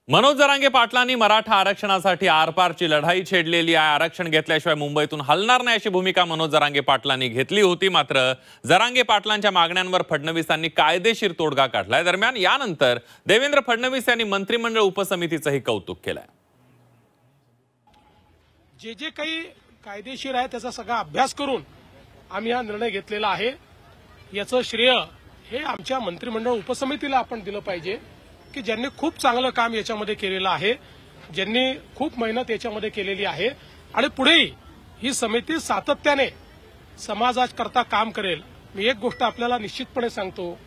मनोज जरांगे पाटलांनी मराठा आरक्षणासाठी आरपारची लढाई छेडलेली आहे। आरक्षण घेतल्याशिवाय मुंबईतून हलणार नाही अशी भूमिका मनोज जरांगे पाटलांनी घेतली होती। मात्र जरांगे पाटलांच्या मागण्यांवर फडणवीसांनी कायदेशीर तोडगा काढलाय। दरम्यान यानंतर देवेंद्र फडणवीस यांनी मंत्रिमंडळ उपसमितीचंही कौतुक केलंय। जे काही कायदेशीर आहे त्याचा सगळा अभ्यास करून आम्ही हा निर्णय घेतलेला आहे। याचं श्रेय हे आमच्या मंत्रिमंडळ उपसमितीला आपण दिलं पाहिजे की ज्यांनी खूप चांगलं काम याच्यामध्ये केलेलं आहे, ज्यांनी खूप मेहनत याच्यामध्ये केलेली आहे आणि पुढेही ही समिती सातत्याने समाजाकरता काम करेल। मी एक गोष्ट आपल्याला निश्चितपणे सांगतो,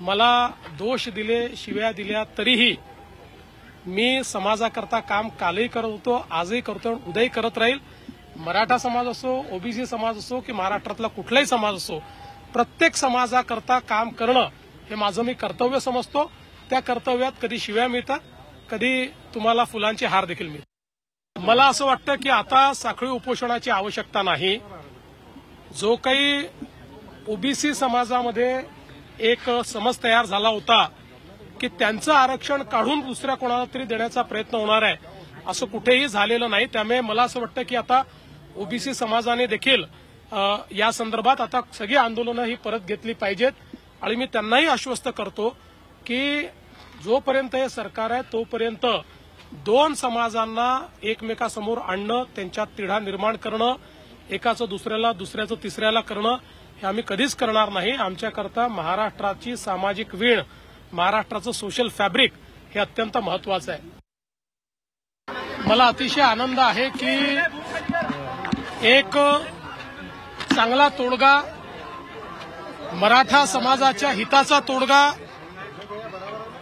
मला दोष दिले, शिव्या दिल्या तरीही मी समाजाकरता काम कालही करत होतो, आजही करतो, उद्याही करत राहील। मराठा समाज असो, ओबीसी समाज असो की महाराष्ट्रातला कुठलाही समाज असो, प्रत्येक समाजाकरता काम करणं हे माझं मी कर्तव्य समजतो। त्या कर्तव्यात कधी शिव्या मिळतात, कधी तुम्हाला फुलांचे हार देखील मिळतात। मला असं वाटतं की आता साखळी उपोषणाची आवश्यकता नाही। जो काही ओबीसी समाजामध्ये एक समज तयार झाला होता की त्यांचं आरक्षण काढून दुसऱ्या कोणाला तरी देण्याचा प्रयत्न होणार आहे, असं कुठेही झालेलं नाही। त्यामुळे मला असं वाटतं की आता ओबीसी समाजाने देखील या संदर्भात आता सगळी आंदोलनं ही परत घेतली पाहिजेत आणि मी त्यांनाही आश्वस्त करतो की जोपर्यंत हे सरकार आहे तोपर्यंत दोन समाजांना एकमेकासमोर आणणं, त्यांच्यात तिढा निर्माण करणं, एकाचं दुसऱ्याला, दुसऱ्याचं तिसऱ्याला करणं हे आम्ही कधीच करणार नाही। आमच्याकरता महाराष्ट्राची सामाजिक वीण, महाराष्ट्राचं सोशल फॅब्रिक हे अत्यंत महत्वाचं आहे। मला अतिशय आनंद आहे की एक चांगला तोडगा, मराठा समाजाच्या हिताचा तोडगा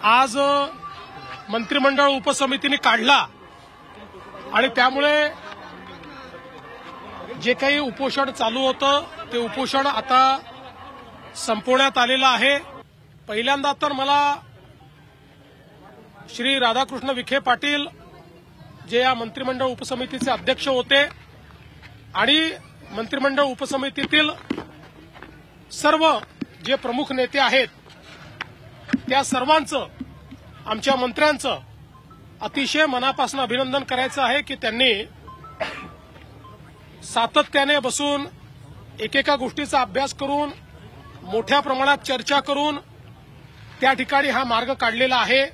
आज मंत्रिमंडळ उपसमितीने काढला आणि त्यामुळे जे काही उपोषण चालू होतं ते उपोषण आता संपवण्यात आलेलं आहे। पहिल्यांदा तर मला श्री राधाकृष्ण विखे पाटील जे या मंत्रिमंडळ उपसमितीचे अध्यक्ष होते आणि मंत्रिमंडळ उपसमितीतील सर्व जे प्रमुख नेते आहेत त्या सर्वांचं, आमच्या मंत्र्यांचं अतिशय मनापासून अभिनंदन करायचं आहे की त्यांनी सातत्याने बसून एकेका गोष्टीचा अभ्यास करून, मोठ्या प्रमाणात चर्चा करून त्या ठिकाणी हा मार्ग काढलेला आहे।